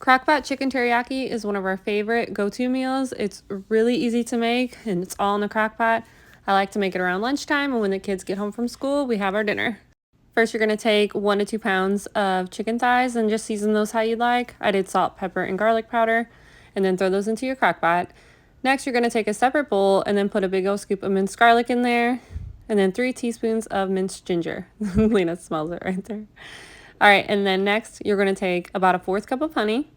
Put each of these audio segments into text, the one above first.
CrockPot chicken teriyaki is one of our favorite go-to meals. It's really easy to make and it's all in the crockpot. I like to make it around lunchtime, and when the kids get home from school, we have our dinner. First, you're going to take 1 to 2 pounds of chicken thighs and just season those how you'd like. I did salt, pepper, and garlic powder, and then throw those into your crockpot. Next, you're going to take a separate bowl and then put a big old scoop of minced garlic in there, and then 3 teaspoons of minced ginger. Lena smells it right there. All right, and then next, you're going to take about a 1/4 cup of honey,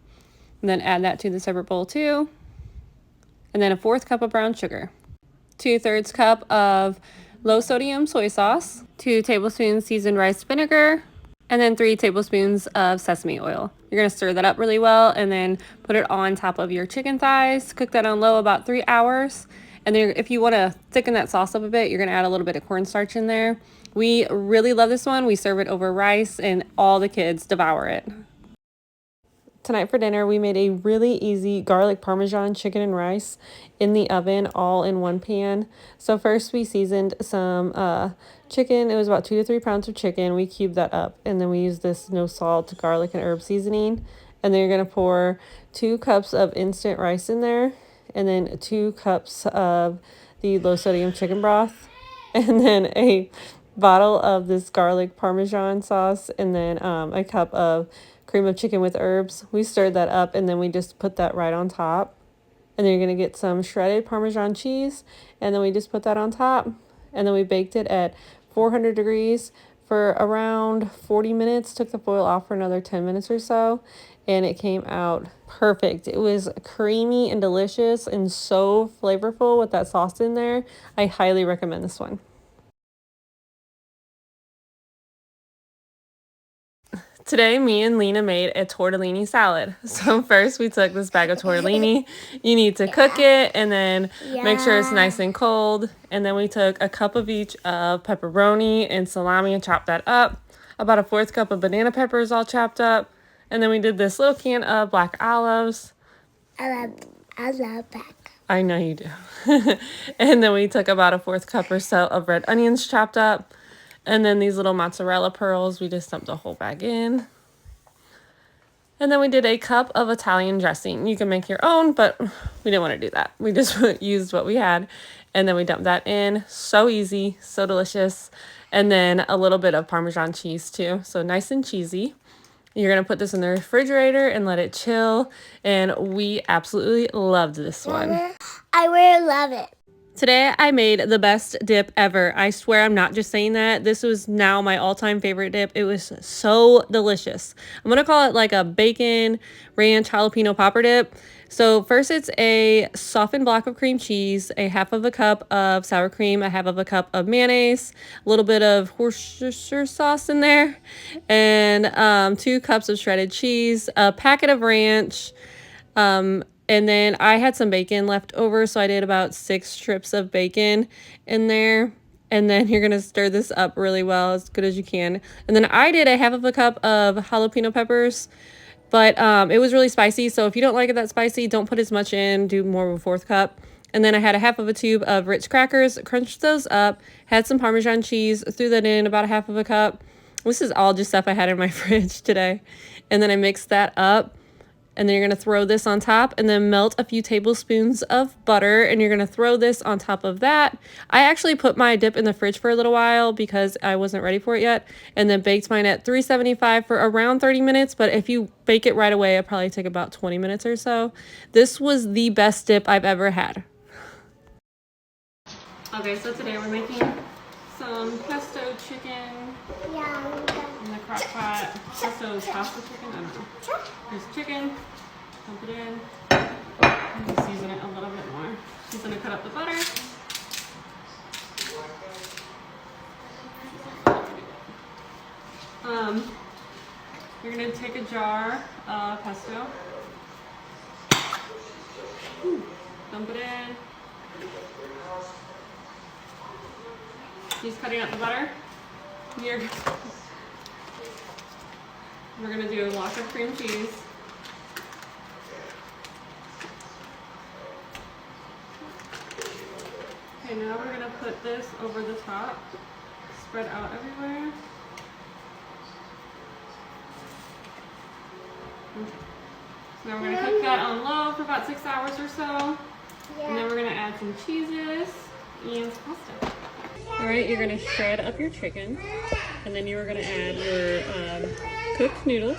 and then add that to the separate bowl too. And then a 1/4 cup of brown sugar, 2/3 cup of low sodium soy sauce, 2 tablespoons seasoned rice vinegar, and then 3 tablespoons of sesame oil. You're going to stir that up really well and then put it on top of your chicken thighs. Cook that on low about 3 hours. And then if you want to thicken that sauce up a bit, you're going to add a little bit of cornstarch in there. We really love this one. We serve it over rice and all the kids devour it. Tonight for dinner, we made a really easy garlic Parmesan chicken and rice in the oven, all in one pan. So first we seasoned some chicken. It was about 2 to 3 pounds of chicken. We cubed that up, and then we used this no salt, garlic, and herb seasoning. And then you're going to pour 2 cups of instant rice in there, and then 2 cups of the low sodium chicken broth, and then a bottle of this garlic Parmesan sauce, and then a cup of cream of chicken with herbs. We stirred that up, and then we just put that right on top. And then you're going to get some shredded Parmesan cheese, and then we just put that on top. And then we baked it at 400 degrees for around 40 minutes. Took the foil off for another 10 minutes or so, and it came out perfect. It was creamy and delicious and so flavorful with that sauce in there. I highly recommend this one. Today, me and Lena made a tortellini salad. So first, we took this bag of tortellini. You need to cook it and then make sure it's nice and cold. And then we took a cup of each of pepperoni and salami and chopped that up. About a 1/4 cup of banana peppers all chopped up. And then we did this little can of black olives. I love black. I know you do. And then we took about a 1/4 cup or so of red onions chopped up. And then these little mozzarella pearls, we just dumped a whole bag in. And then we did a cup of Italian dressing. You can make your own, but we didn't want to do that. We just used what we had. And then we dumped that in. So easy, so delicious. And then a little bit of Parmesan cheese too. So nice and cheesy. You're going to put this in the refrigerator and let it chill. And we absolutely loved this one. I really love it. Today, I made the best dip ever. I swear I'm not just saying that. This was now my all-time favorite dip. It was so delicious. I'm going to call it like a bacon ranch jalapeno popper dip. So first, it's a softened block of cream cheese, a 1/2 cup of sour cream, a 1/2 cup of mayonnaise, a little bit of Worcestershire sauce in there, and 2 cups of shredded cheese, a packet of ranch, and then I had some bacon left over, so I did about 6 strips of bacon in there. And then you're going to stir this up really well, as good as you can. And then I did a 1/2 cup of jalapeno peppers, but it was really spicy. So if you don't like it that spicy, don't put as much in, do more of a 1/4 cup. And then I had a 1/2 tube of Ritz crackers, crunched those up, had some Parmesan cheese, threw that in about a 1/2 cup. This is all just stuff I had in my fridge today. And then I mixed that up. And then you're going to throw this on top and then melt a few tablespoons of butter. And you're going to throw this on top of that. I actually put my dip in the fridge for a little while because I wasn't ready for it yet. And then baked mine at 375 for around 30 minutes. But if you bake it right away, it'll probably take about 20 minutes or so. This was the best dip I've ever had. Okay, so today we're making some pesto chicken in the crock pot. Pesto is pasta chicken? I don't know. There's chicken. Dump it in. And season it a little bit more. She's going to cut up the butter. You're going to take a jar of pesto. Dump it in. She's cutting up the butter. We're going to do a block of cream cheese. Okay, now we're going to put this over the top, spread out everywhere. Okay. Now we're going to cook that on low for about 6 hours or so. And then we're going to add some cheeses and some pasta. Alright, you're going to shred up your chicken. And then you're going to add your cooked noodles.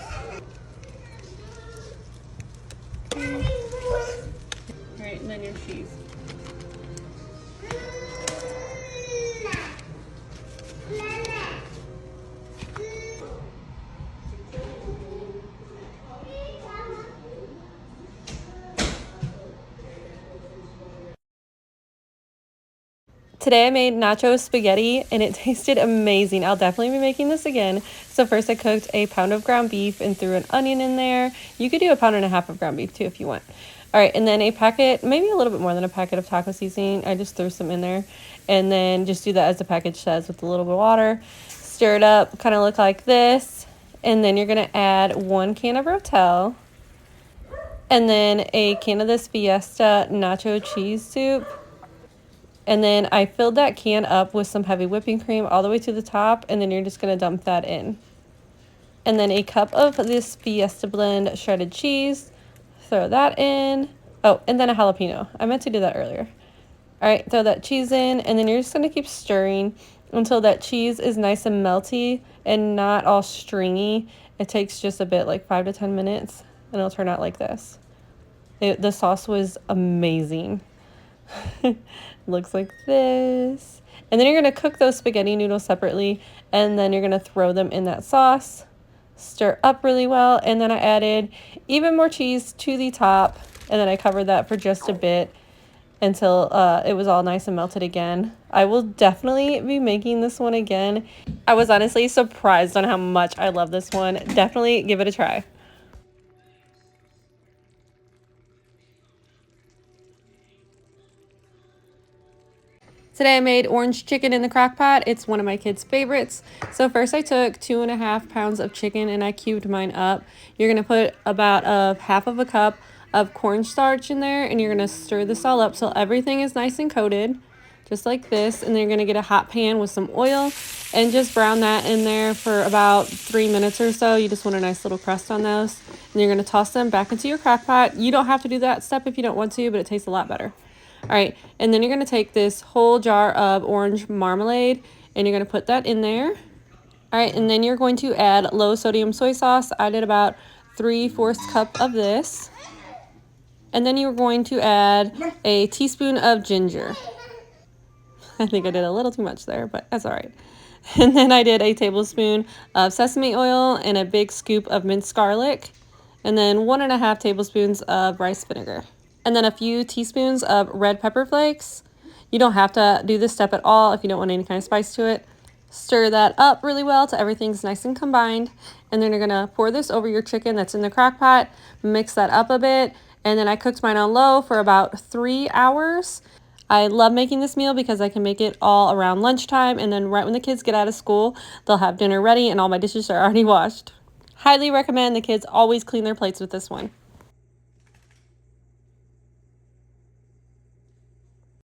Alright, and then your cheese. Today I made nacho spaghetti and it tasted amazing. I'll definitely be making this again. So first I cooked a pound of ground beef and threw an onion in there. You could do 1.5 pounds of ground beef too if you want. All right, and then a packet, maybe a little bit more than a packet of taco seasoning. I just threw some in there. And then just do that as the package says with a little bit of water. Stir it up, kind of look like this. And then you're gonna add 1 can of Rotel. And then a can of this Fiesta nacho cheese soup. And then I filled that can up with some heavy whipping cream all the way to the top, and then you're just going to dump that in. And then a cup of this Fiesta blend shredded cheese, throw that in. Oh, and then a jalapeno. I meant to do that earlier. All right, throw that cheese in, and then you're just going to keep stirring until that cheese is nice and melty and not all stringy. It takes just a bit, like 5 to 10 minutes, and it'll turn out like this. The sauce was amazing. Looks like this. And then you're going to cook those spaghetti noodles separately, and then you're going to throw them in that sauce. Stir up really well, and then I added even more cheese to the top, and then I covered that for just a bit until it was all nice and melted again. I will definitely be making this one again. I was honestly surprised on how much I love this one. Definitely give it a try. Today I made orange chicken in the crock pot. It's one of my kids' favorites. So first I took 2.5 pounds of chicken and I cubed mine up. You're going to put about 1/2 cup of cornstarch in there, and you're going to stir this all up so everything is nice and coated, just like this. And then you're going to get a hot pan with some oil and just brown that in there for about 3 minutes or so. You just want a nice little crust on those. And you're going to toss them back into your crock pot. You don't have to do that step if you don't want to, but it tastes a lot better. All right, and then you're going to take this whole jar of orange marmalade and you're going to put that in there. All right, and then you're going to add low sodium soy sauce. I did about 3/4 cup of this. And then you're going to add a teaspoon of ginger. I think I did a little too much there, but that's all right. And then I did a tablespoon of sesame oil and a big scoop of minced garlic. And then 1.5 tablespoons of rice vinegar. And then a few teaspoons of red pepper flakes. You don't have to do this step at all if you don't want any kind of spice to it. Stir that up really well till everything's nice and combined. And then you're going to pour this over your chicken that's in the crock pot. Mix that up a bit. And then I cooked mine on low for about 3 hours. I love making this meal because I can make it all around lunchtime. And then right when the kids get out of school, they'll have dinner ready and all my dishes are already washed. Highly recommend. The kids always clean their plates with this one.